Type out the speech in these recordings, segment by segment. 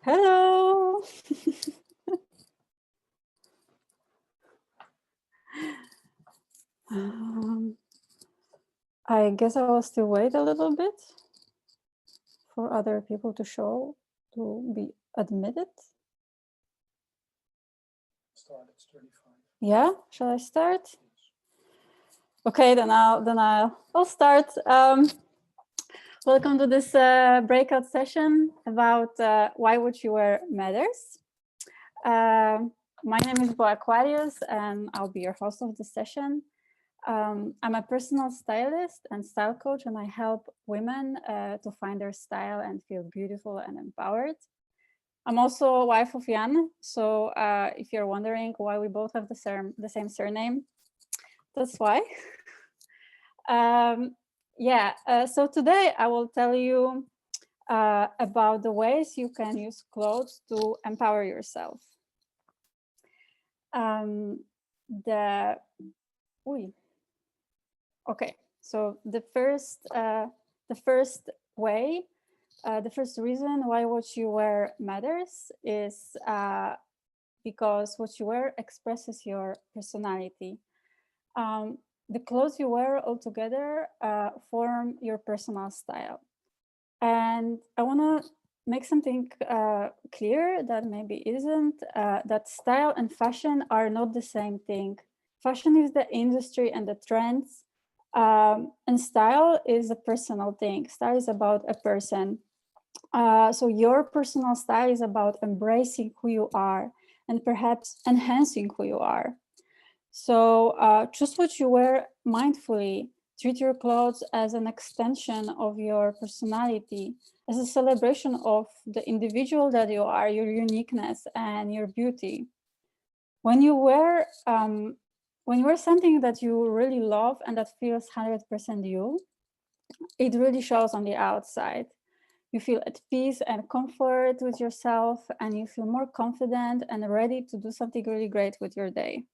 Hello. I guess I will still wait a little bit for other people to be admitted. Start at 35. Yeah, shall I start? Okay, then I'll start. Welcome to this breakout session about why what you wear matters. My name is Aquarius, and I'll be your host of the session. I'm a personal stylist and style coach, and I help women to find their style and feel beautiful and empowered. I'm also a wife of Jan, so if you're wondering why we both have the same surname, that's why. So today I will tell you about the ways you can use clothes to empower yourself. Okay, so the first way, the first reason why what you wear matters is because what you wear expresses your personality. The clothes you wear altogether form your personal style. And I want to make something clear that maybe isn't, that style and fashion are not the same thing. Fashion is the industry and the trends, and style is a personal thing. Style is about a person. So your personal style is about embracing who you are and perhaps enhancing who you are. So choose what you wear mindfully. Treat your clothes as an extension of your personality, as a celebration of the individual that you are, your uniqueness and your beauty. When you wear something that you really love and that feels 100% you, it really shows on the outside. You feel at peace and comfort with yourself, and you feel more confident and ready to do something really great with your day.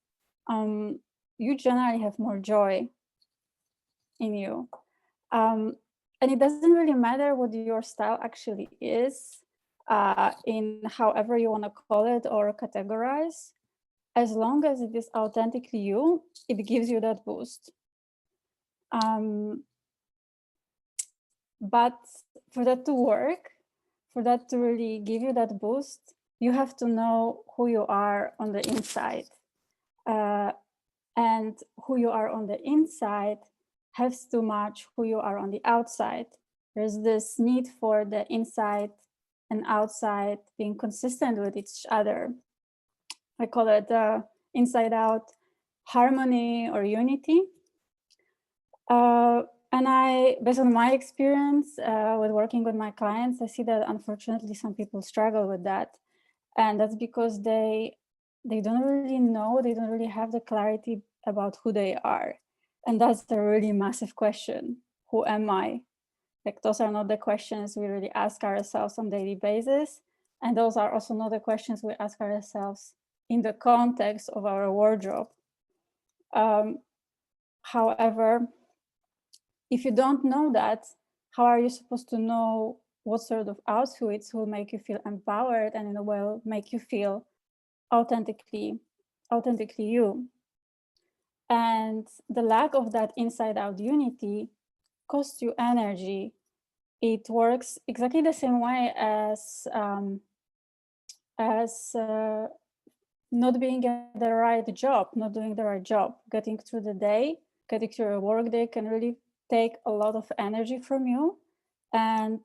You generally have more joy in you. And it doesn't really matter what your style actually is, in however you want to call it or categorize. As long as it is authentically you, it gives you that boost. But for that to work, for that to really give you that boost, you have to know who you are on the inside. And who you are on the inside has to match who you are on the outside. There's this need for the inside and outside being consistent with each other. I call it inside out harmony or unity. And based on my experience with working with my clients, I see that unfortunately some people struggle with that. And that's because they don't really know, they don't really have the clarity about who they are. And that's a really massive question. Who am I? Like, those are not the questions we really ask ourselves on a daily basis. And those are also not the questions we ask ourselves in the context of our wardrobe. However, if you don't know that, how are you supposed to know what sort of outfits will make you feel empowered and will make you feel authentically you? And the lack of that inside out unity costs you energy. It works exactly the same way as not being at the right job, not doing the right job. Getting through the day, getting through a work day can really take a lot of energy from you. And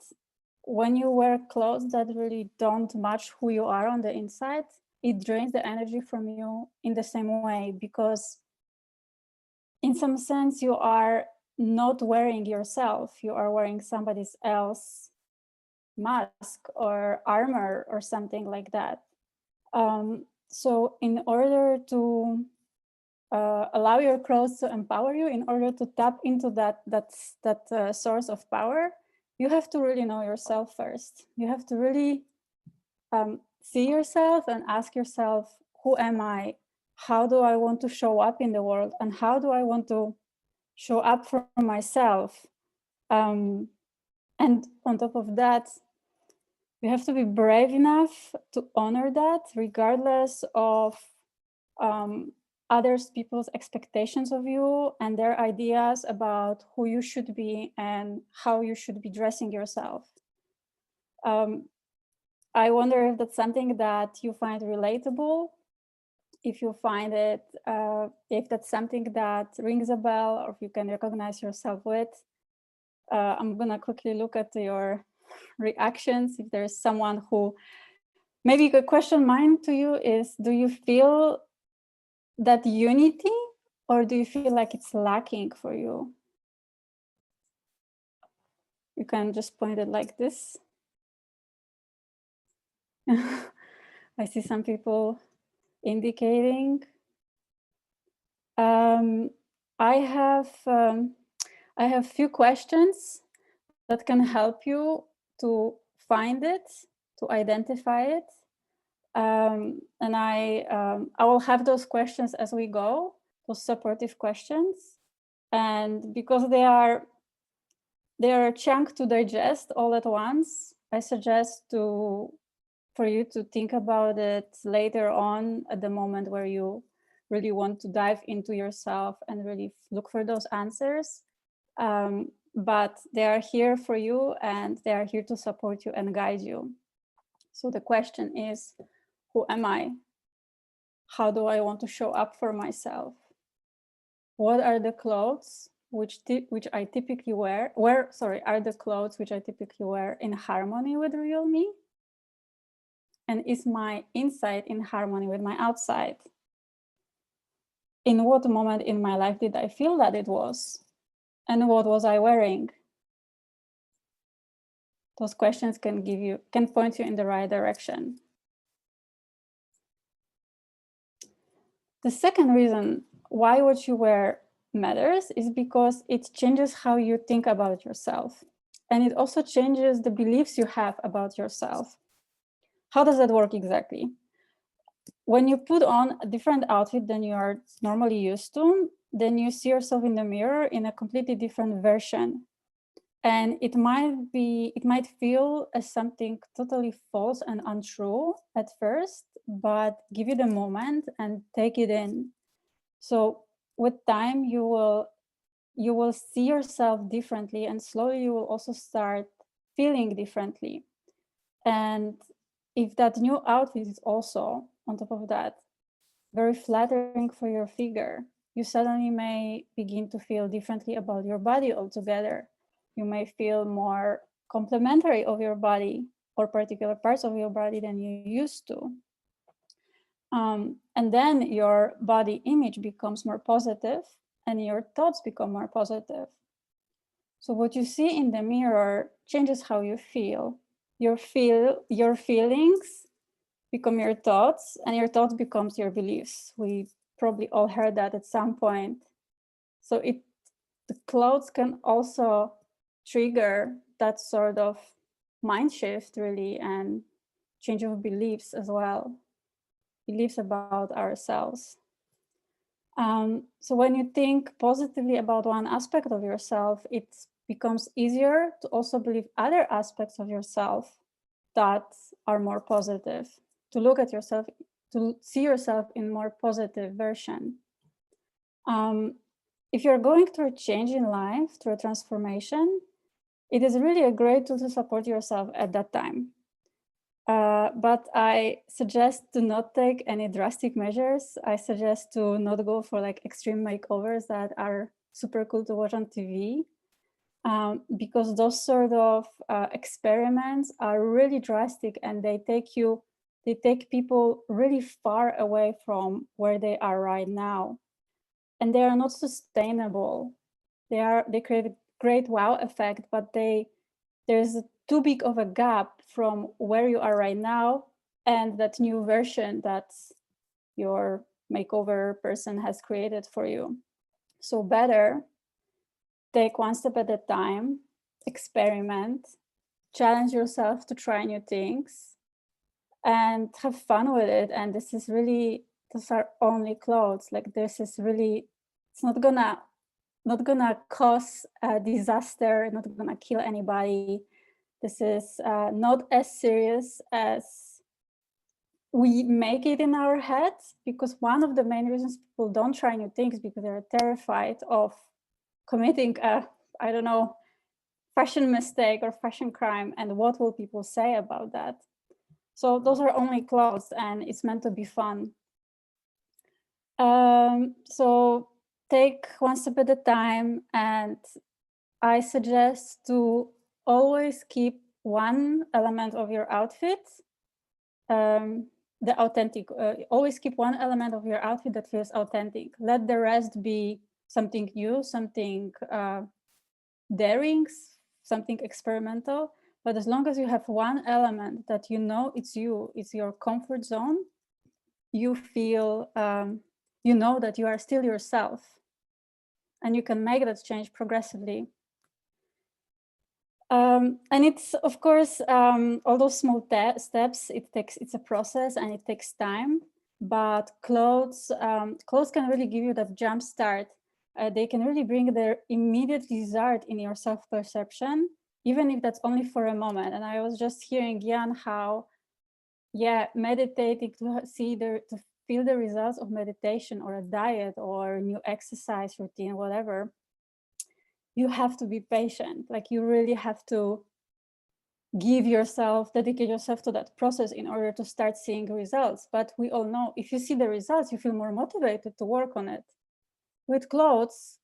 when you wear clothes that really don't match who you are on the inside, it drains the energy from you in the same way, because in some sense you are not wearing yourself, you are wearing somebody else's mask or armor or something like that. So in order to allow your clothes to empower you, in order to tap into that source of power, you have to really know yourself first. You have to really see yourself and ask yourself, who am I? How do I want to show up in the world? And how do I want to show up for myself? And on top of that, you have to be brave enough to honor that, regardless of others people's expectations of you and their ideas about who you should be and how you should be dressing yourself. I wonder if that's something that you find relatable, if you find it, if that's something that rings a bell, or if you can recognize yourself with. I'm gonna quickly look at your reactions. If there's someone who, maybe a question mine to you is, do you feel that unity, or do you feel like it's lacking for you? You can just point it like this. I see some people indicating. I have few questions that can help you to find it, to identify it. And I will have those questions as we go, those supportive questions. And because they are a chunk to digest all at once, I suggest for you to think about it later on, at the moment where you really want to dive into yourself and really look for those answers. But they are here for you, and they are here to support you and guide you. So the question is, who am I? How do I want to show up for myself? What are the clothes which I typically wear? Are the clothes which I typically wear in harmony with real me? And is my inside in harmony with my outside? In what moment in my life did I feel that it was? And what was I wearing? Those questions can point you in the right direction. The second reason why what you wear matters is because it changes how you think about yourself. And it also changes the beliefs you have about yourself. How does that work exactly? When you put on a different outfit than you are normally used to, then you see yourself in the mirror in a completely different version. And it might feel as something totally false and untrue at first, but give it a moment and take it in. So with time, you will see yourself differently, and slowly you will also start feeling differently. And if that new outfit is also, on top of that, very flattering for your figure, you suddenly may begin to feel differently about your body altogether. You may feel more complimentary of your body or particular parts of your body than you used to. And then your body image becomes more positive and your thoughts become more positive. So what you see in the mirror changes how you feel. Your feelings become your thoughts, and your thoughts becomes your beliefs. We probably all heard that at some point. So the clothes can also trigger that sort of mind shift, really, and change of beliefs as well, beliefs about ourselves. So when you think positively about one aspect of yourself, it becomes easier to also believe other aspects of yourself that are more positive, to look at yourself, to see yourself in more positive version. If you're going through a change in life, through a transformation, it is really a great tool to support yourself at that time. But I suggest to not take any drastic measures. I suggest to not go for like extreme makeovers that are super cool to watch on TV, because those sort of experiments are really drastic, and they take people really far away from where they are right now, and they are not sustainable. They create a great wow effect, but there's too big of a gap from where you are right now and that new version that your makeover person has created for you. So better take one step at a time, experiment, challenge yourself to try new things, and have fun with it. And those are only clothes. Like, this is really, it's not gonna cause a disaster, not gonna kill anybody. This is not as serious as we make it in our heads, because one of the main reasons people don't try new things because they're terrified of committing a, I don't know, fashion mistake or fashion crime, and what will people say about that? So those are only clothes and it's meant to be fun. So take one step at a time, and I suggest to always keep one element of your outfit, the authentic, always keep one element of your outfit that feels authentic. Let the rest be something new, something daring, something experimental. But as long as you have one element that you know it's you, it's your comfort zone, you feel, you know that you are still yourself, and you can make that change progressively. And it's, of course, all those small steps, it's a process and it takes time, but clothes can really give you that jump start. They can really bring their immediate result in your self-perception, even if that's only for a moment. And I was just hearing Jan how, yeah, meditating to feel the results of meditation or a diet or new exercise routine, whatever, you have to be patient. Like, you really have to dedicate yourself to that process in order to start seeing results. But we all know if you see the results, you feel more motivated to work on it. With clothes,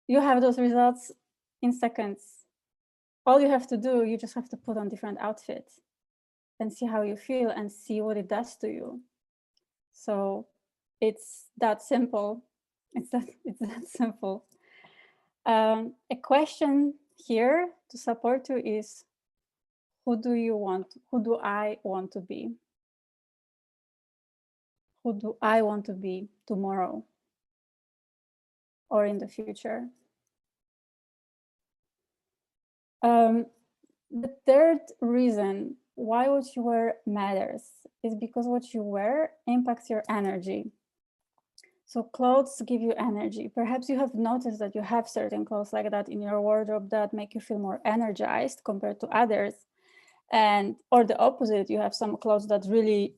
you have those results in seconds. All you have to do, you just have to put on different outfits and see how you feel and see what it does to you. So it's that simple. It's that simple. A question here to support you is, who do I want to be? Who do I want to be tomorrow or in the future? The third reason why what you wear matters is because what you wear impacts your energy. So clothes give you energy. Perhaps you have noticed that you have certain clothes like that in your wardrobe that make you feel more energized compared to others. Or the opposite, you have some clothes that really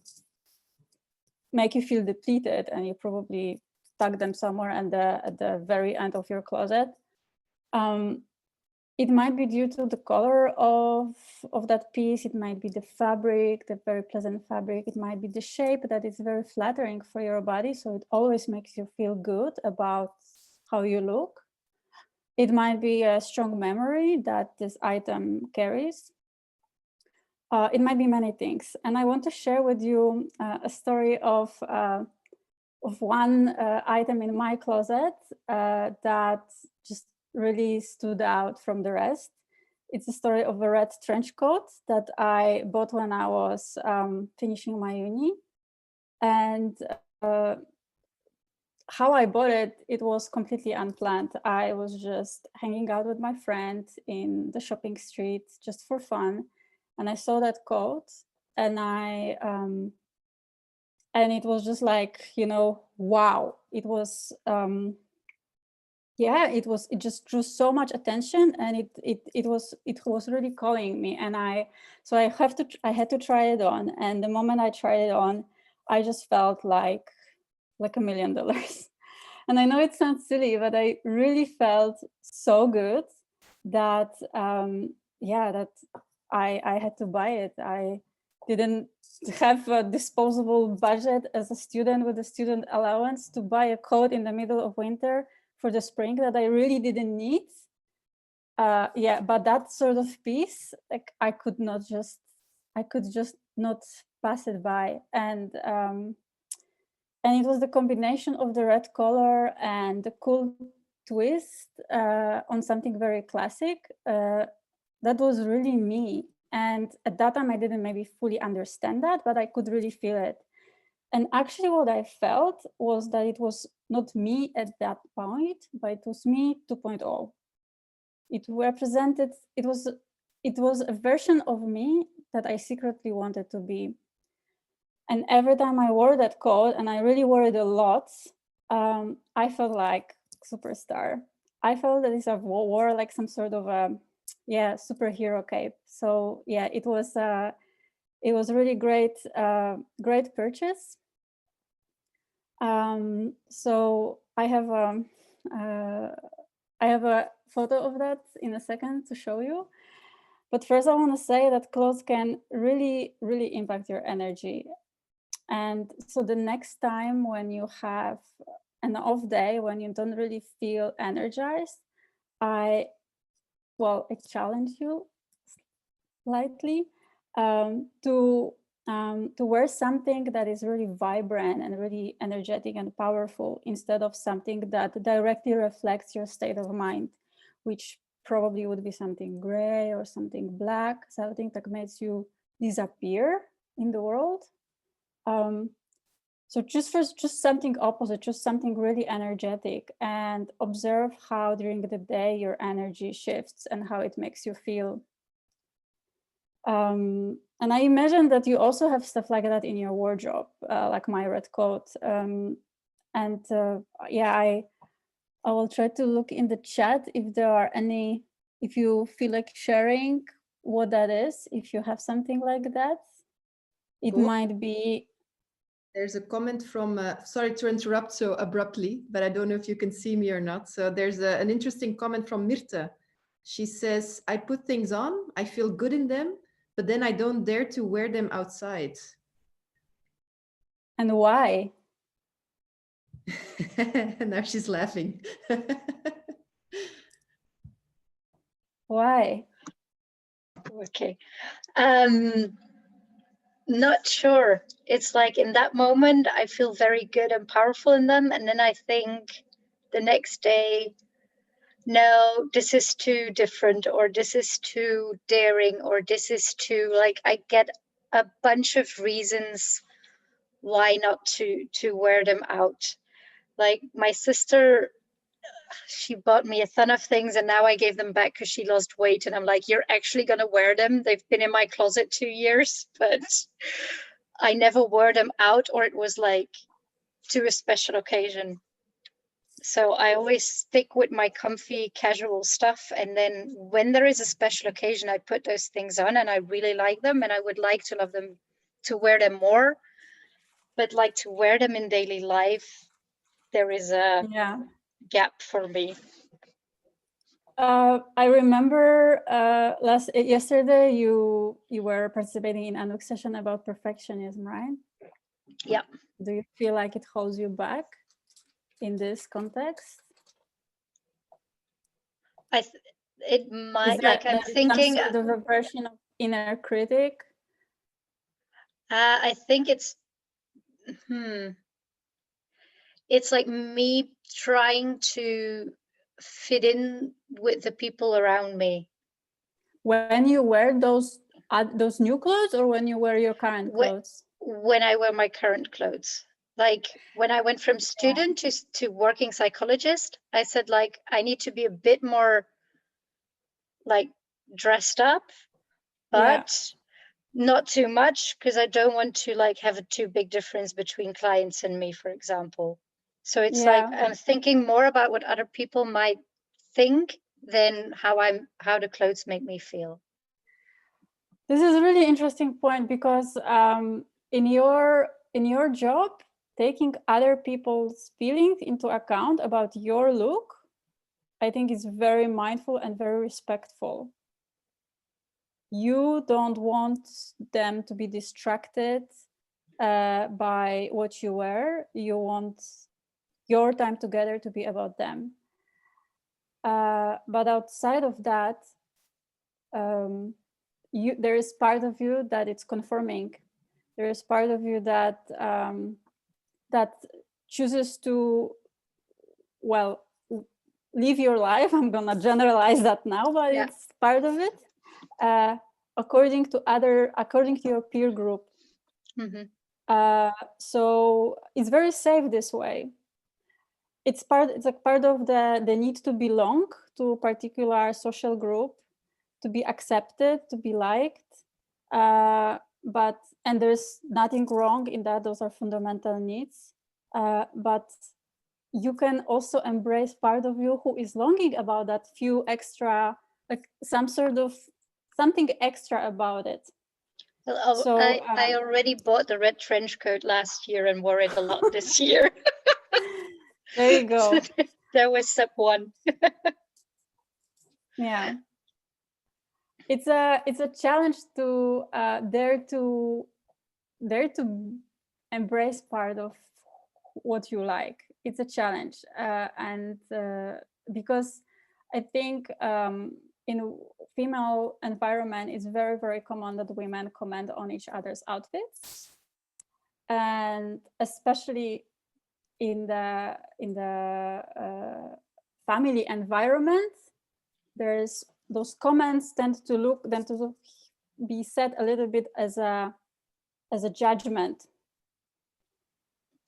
make you feel depleted and you probably tuck them somewhere at the very end of your closet. It might be due to the color of that piece. It might be the fabric, the very pleasant fabric. It might be the shape that is very flattering for your body. So it always makes you feel good about how you look. It might be a strong memory that this item carries. It might be many things. And I want to share with you a story of one item in my closet that just really stood out from the rest. It's a story of a red trench coat that I bought when I was finishing my uni. And how I bought it, it was completely unplanned. I was just hanging out with my friend in the shopping street just for fun. And I saw that coat, and and it was just like, wow. It was, it just drew so much attention, and it was really calling me. And I had to try it on. And the moment I tried it on, I just felt like $1 million. And I know it sounds silly, but I really felt so good that, that I had to buy it. I didn't have a disposable budget as a student with a student allowance to buy a coat in the middle of winter for the spring that I really didn't need. But that sort of piece, like, I could just not pass it by. And it was the combination of the red color and the cool twist on something very classic that was really me. And at that time, I didn't maybe fully understand that, but I could really feel it. And actually what I felt was that it was not me at that point, but it was me 2.0. It was a version of me that I secretly wanted to be. And every time I wore that coat, and I really wore it a lot, I felt like superstar. I felt that if I wore like some sort of a yeah, superhero cape. So yeah, it was really great, great purchase. So I have a photo of that in a second to show you. But first I want to say that clothes can really, really impact your energy. And so the next time when you have an off day, when you don't really feel energized, I challenge you slightly to wear something that is really vibrant and really energetic and powerful, instead of something that directly reflects your state of mind, which probably would be something gray or something black, something that makes you disappear in the world. So just something opposite, just something really energetic, and observe how during the day your energy shifts and how it makes you feel. And I imagine that you also have stuff like that in your wardrobe, like my red coat. Yeah, I will try to look in the chat if there are any, if you feel like sharing what that is, if you have something like that. It might be. There's a comment from, sorry to interrupt so abruptly, but I don't know if you can see me or not. So there's an interesting comment from Mirte. She says, I put things on, I feel good in them, but then I don't dare to wear them outside. And why? Now she's laughing. Why? Okay. Not sure. It's like in that moment, I feel very good and powerful in them. And then I think the next day, no, this is too different, or this is too daring, or this is too, like, I get a bunch of reasons why not to wear them out. Like my sister, she bought me a ton of things and now I gave them back because she lost weight, and I'm like, you're actually gonna wear them? They've been in my closet 2 years, but I never wore them out, or it was like to a special occasion. So I always stick with my comfy casual stuff, and then when there is a special occasion I put those things on and I really like them and I would like to love them, to wear them more. But like to wear them in daily life, there is a gap for me. I remember yesterday you were participating in Anouk's session about perfectionism, right? Yeah. Do you feel like it holds you back in this context? It might, like I'm thinking some sort of a version of inner critic. I think it's it's like me trying to fit in with the people around me. When you wear those new clothes, or when you wear your current clothes? When I wear my current clothes. Like when I went from student to working psychologist, I said, like, I need to be a bit more like dressed up, but not too much, because I don't want to like have a too big difference between clients and me, for example. So it's like I'm thinking more about what other people might think than how the clothes make me feel. This is a really interesting point, because in your job, taking other people's feelings into account about your look, I think is very mindful and very respectful. You don't want them to be distracted by what you wear. You want your time together to be about them. But outside of that, there is part of you that it's conforming. There is part of you that that chooses to, well, live your life. I'm gonna generalize that now, but it's part of it. According to your peer group. So it's very safe this way. It's a part of the need to belong to a particular social group, to be accepted, to be liked. And there's nothing wrong in that. Those are fundamental needs. But you can also embrace part of you who is longing about that few extra like some sort of something extra about it. Well, So I already bought the red trench coat last year and wore it a lot this year. there you go. So that was step one. Yeah, it's a challenge to dare to embrace part of what you like. It's a challenge, and because I think in female environment, it's very, very common that women comment on each other's outfits, and especially in the family environment, there's those comments tend to be said a little bit as a judgment.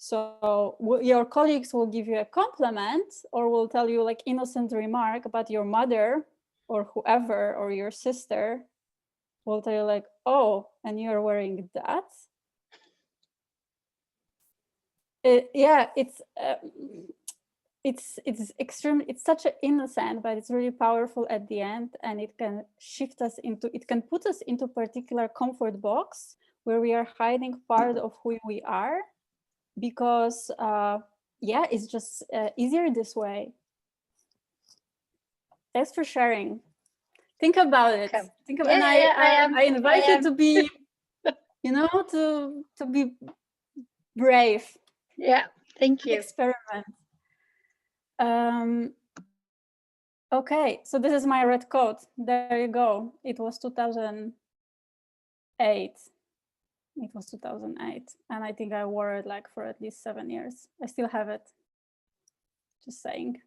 So your colleagues will give you a compliment or will tell you like innocent remark, but your mother or whoever or your sister will tell you like, oh, and you're wearing that. It's extremely, it's such an innocent, but it's really powerful at the end, and it can shift us into, it can put us into a particular comfort box where we are hiding part of who we are, because yeah, it's just easier this way. Thanks for sharing. Think about it. Okay. Think about, and I invite you to be, you know, to be brave. Yeah, thank you. Experiment. Okay, so this is my red coat. There you go. It was 2008. It was 2008, and I think I wore it like for at least 7 years. I still have it. Just saying.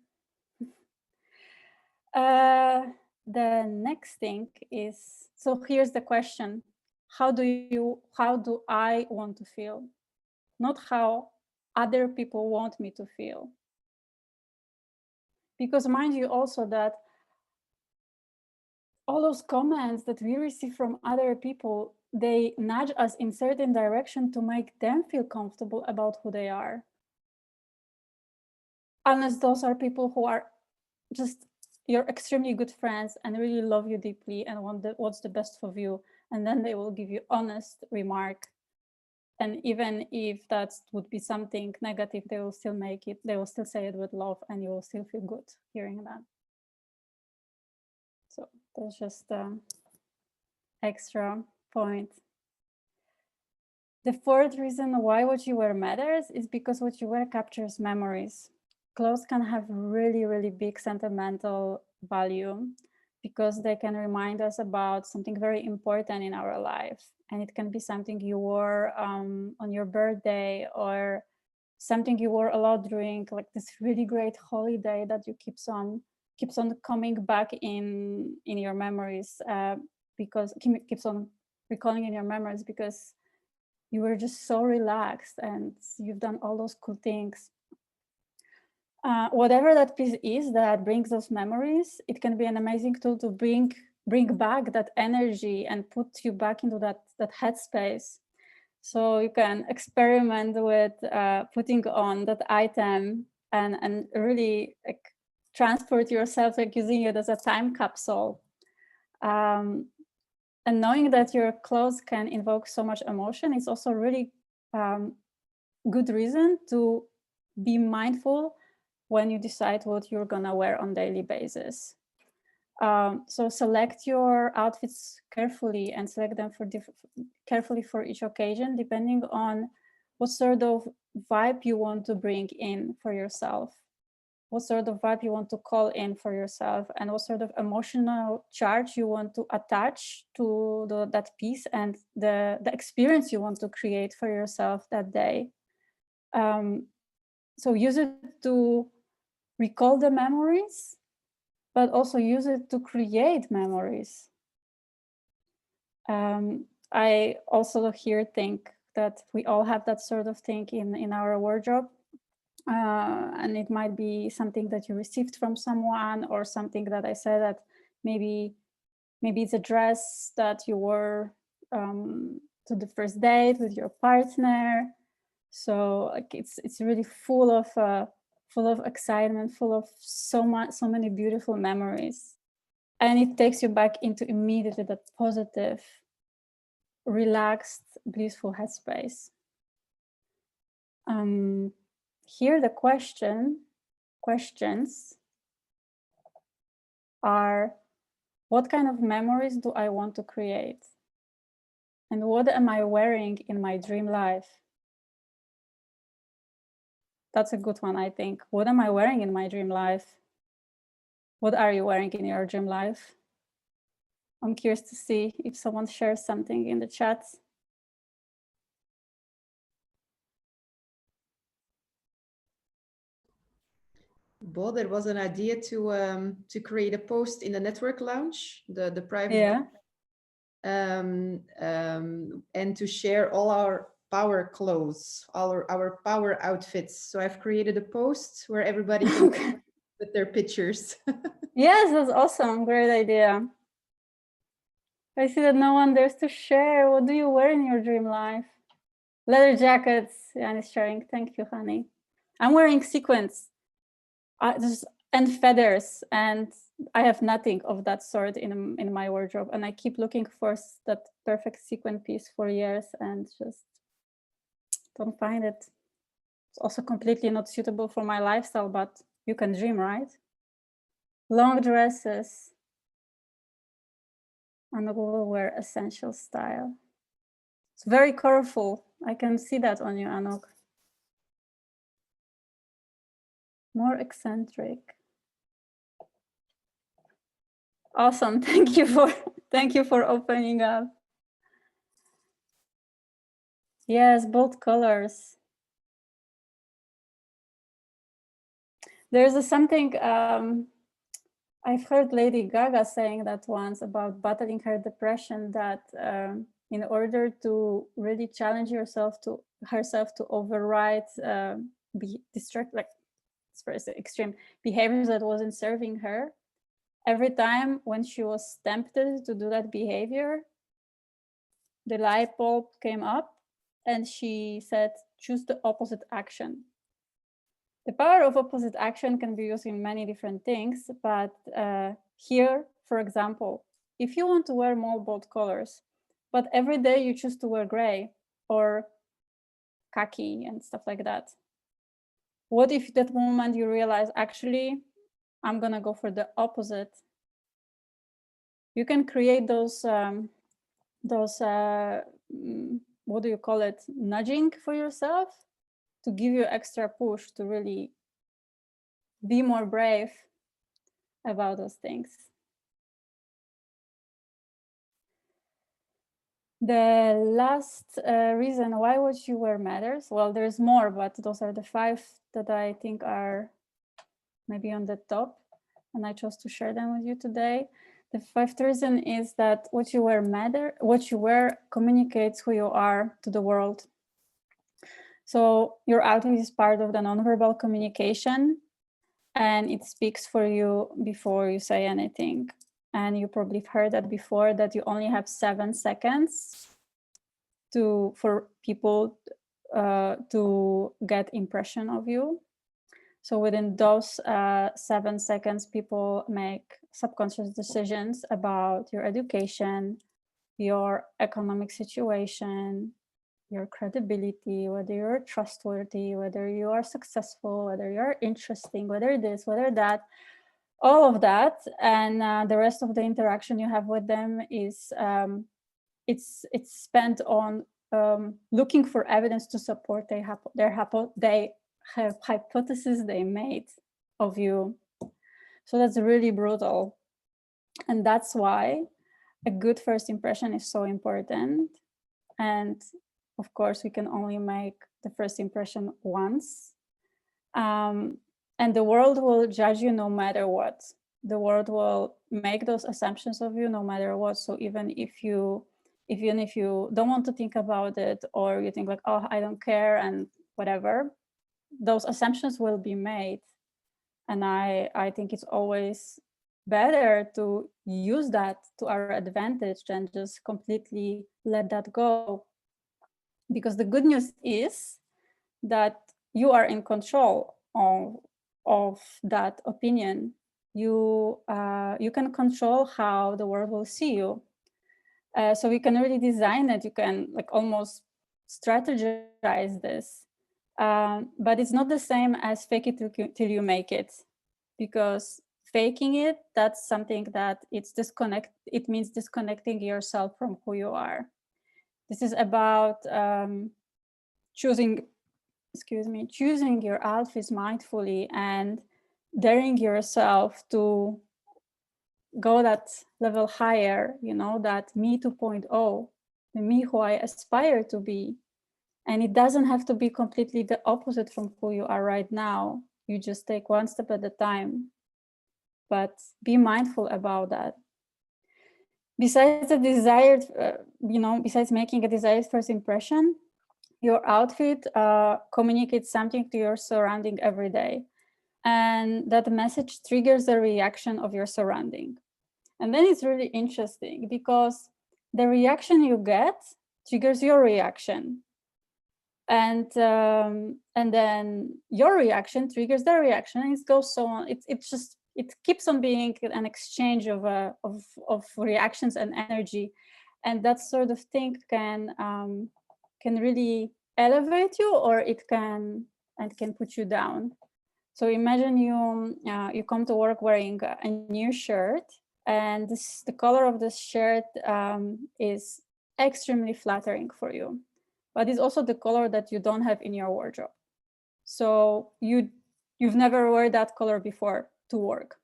The next thing is, so here's the question: how do I want to feel? Not how other people want me to feel. Because mind you also that all those comments that we receive from other people, they nudge us in certain direction to make them feel comfortable about who they are. Unless those are people who are just your extremely good friends and really love you deeply and want what's the best for you. And then they will give you honest remark. And even if that would be something negative, they will still make it, they will still say it with love, and you will still feel good hearing that. So that's just extra point. The fourth reason why what you wear matters is because what you wear captures memories. Clothes can have really, really big sentimental value because they can remind us about something very important in our life. And it can be something you wore on your birthday, or something you wore a lot during like this really great holiday that you keeps on coming back in your memories, because keeps on recalling in your memories because you were just so relaxed and you've done all those cool things. Whatever that piece is that brings those memories, it can be an amazing tool to bring back that energy and put you back into that headspace. So you can experiment with putting on that item and really like transport yourself, like using it as a time capsule. And knowing that your clothes can invoke so much emotion is also really good reason to be mindful when you decide what you're gonna wear on daily basis. So select your outfits carefully and select them carefully for each occasion, depending on what sort of vibe you want to bring in for yourself, what sort of vibe you want to call in for yourself, and what sort of emotional charge you want to attach to that piece and the experience you want to create for yourself that day. So use it to recall the memories, but also use it to create memories. I also here think that we all have that sort of thing in our wardrobe. And it might be something that you received from someone, or something that I said that maybe it's a dress that you wore to the first date with your partner. So like it's really full of excitement, full of so many beautiful memories. And it takes you back into immediately that positive, relaxed, blissful headspace. Here the questions are, what kind of memories do I want to create? And what am I wearing in my dream life? That's a good one, I think. What am I wearing in my dream life? What are you wearing in your dream life? I'm curious to see if someone shares something in the chat. Bo, there was an idea to create a post in the network lounge, the private, Yeah. And to share all our power clothes, our power outfits. So I've created a post where everybody can Okay. put their pictures. Yes, that's awesome. Great idea. I see that no one dares to share. What do you wear in your dream life? Leather jackets. Jan is sharing. Thank you, honey. I'm wearing sequins and feathers, and I have nothing of that sort in my wardrobe. And I keep looking for that perfect sequin piece for years and just don't find it. It's also completely not suitable for my lifestyle, but you can dream, right? Long dresses. Anok will wear essential style. It's very colorful. I can see that on you, Anok. More eccentric. Awesome. Thank you for opening up. Yes, both colors. There's something I've heard Lady Gaga saying that once about battling her depression, that in order to really challenge herself to override like it's very extreme behaviors that wasn't serving her, every time when she was tempted to do that behavior, the light bulb came up and she said, choose the opposite action. The power of opposite action can be used in many different things, but here, for example, if you want to wear more bold colors, but every day you choose to wear gray or khaki and stuff like that, what if that moment you realize, actually, I'm gonna go for the opposite? You can create those what do you call it, nudging for yourself to give you extra push to really be more brave about those things. The last reason why what you wear matters. Well, there's more, but those are the 5 that I think are maybe on the top, and I chose to share them with you today. The 5th reason is that what you wear matter. What you wear communicates who you are to the world. So your outfit is part of the nonverbal communication, and it speaks for you before you say anything. And you probably have heard that before, that you only have 7 seconds for people to get impression of you. So within those 7 seconds, people make subconscious decisions about your education, your economic situation, your credibility, whether you're trustworthy, whether you are successful, whether you're interesting, whether this, whether that, all of that. And the rest of the interaction you have with them is it's spent on looking for evidence to support their hypothesis they made of you. So that's really brutal. And that's why a good first impression is so important. And of course, we can only make the first impression once. And the world will judge you no matter what. The world will make those assumptions of you no matter what. So even if you don't want to think about it, or you think like, oh, I don't care and whatever, those assumptions will be made. And I think it's always better to use that to our advantage than just completely let that go. Because the good news is that you are in control of that opinion. you can control how the world will see you. So you can really design it. You can like almost strategize this, but it's not the same as fake it till you make it, because faking it, that's something that it means disconnecting yourself from who you are. This is about choosing your outfits mindfully and daring yourself to go that level higher, you know, that me 2.0, the me who I aspire to be. And it doesn't have to be completely the opposite from who you are right now. You just take one step at a time, but be mindful about that. Besides the desired, besides making a desired first impression, your outfit communicates something to your surrounding every day. And that message triggers the reaction of your surrounding. And then it's really interesting because the reaction you get triggers your reaction. And then your reaction triggers their reaction, and it goes so on. It keeps on being an exchange of reactions and energy, and that sort of thing can really elevate you, or it can put you down. So imagine you come to work wearing a new shirt, and the color of this shirt is extremely flattering for you, but it's also the color that you don't have in your wardrobe. So you've never worn that color before to work.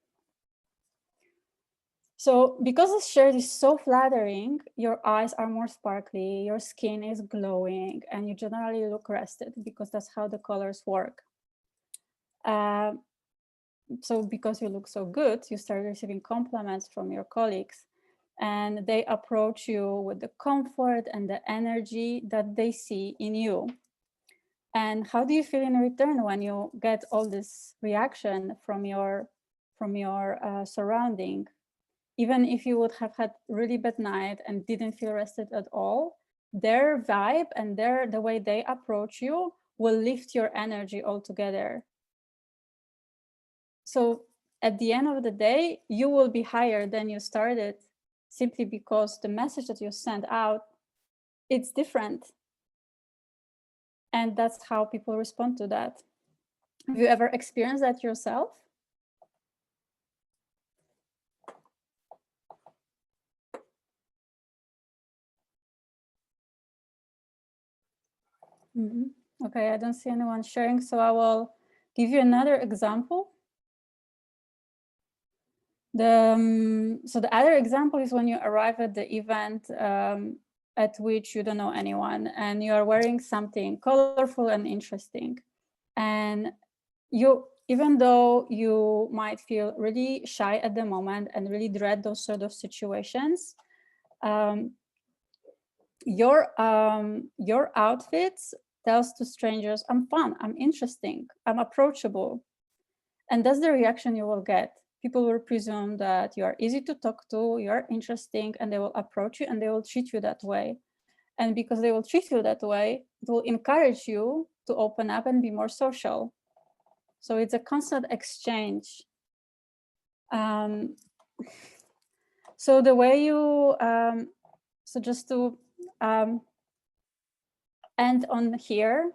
So because this shirt is so flattering, your eyes are more sparkly, your skin is glowing, and you generally look rested because that's how the colors work. So because you look so good, you start receiving compliments from your colleagues, and they approach you with the comfort and the energy that they see in you. And how do you feel in return when you get all this reaction from your surrounding? Even if you would have had really bad night and didn't feel rested at all, their vibe and the way they approach you will lift your energy altogether. So at the end of the day, you will be higher than you started, simply because the message that you send out, it's different. And that's how people respond to that. Have you ever experienced that yourself? Mm-hmm. Okay, I don't see anyone sharing, so I will give you another example. So the other example is when you arrive at the event at which you don't know anyone, and you are wearing something colorful and interesting. And even though you might feel really shy at the moment and really dread those sort of situations, your outfits tells to strangers, I'm fun, I'm interesting, I'm approachable. And that's the reaction you will get. People will presume that you are easy to talk to, you are interesting, and they will approach you and they will treat you that way. And because they will treat you that way, it will encourage you to open up and be more social. So it's a constant exchange. So the way you, so just to end on here,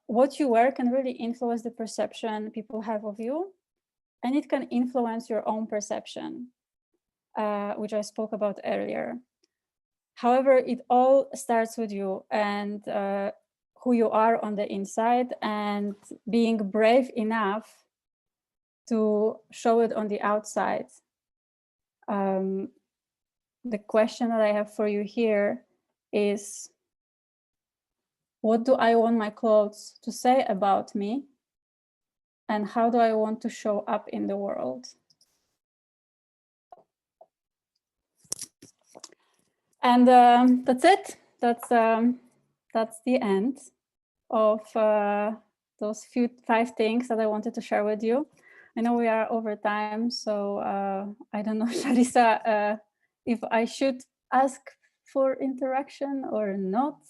what you wear can really influence the perception people have of you, and it can influence your own perception, which I spoke about earlier. However, it all starts with you and who you are on the inside, and being brave enough to show it on the outside. The question that I have for you here is, what do I want my clothes to say about me? And how do I want to show up in the world? And that's it. That's the end of those 5 things that I wanted to share with you. I know we are over time, so I don't know, Sharissa, if I should ask for interaction or not.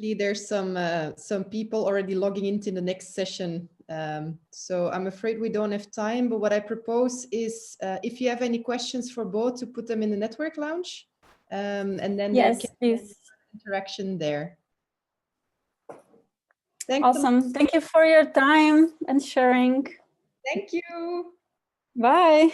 There's some people already logging into the next session So I'm afraid we don't have time, but what I propose is if you have any questions for both, to put them in the network lounge, and then there Yes, can be please. interaction there. Thanks. Awesome. Thank you for your time and sharing. Thank you. Bye.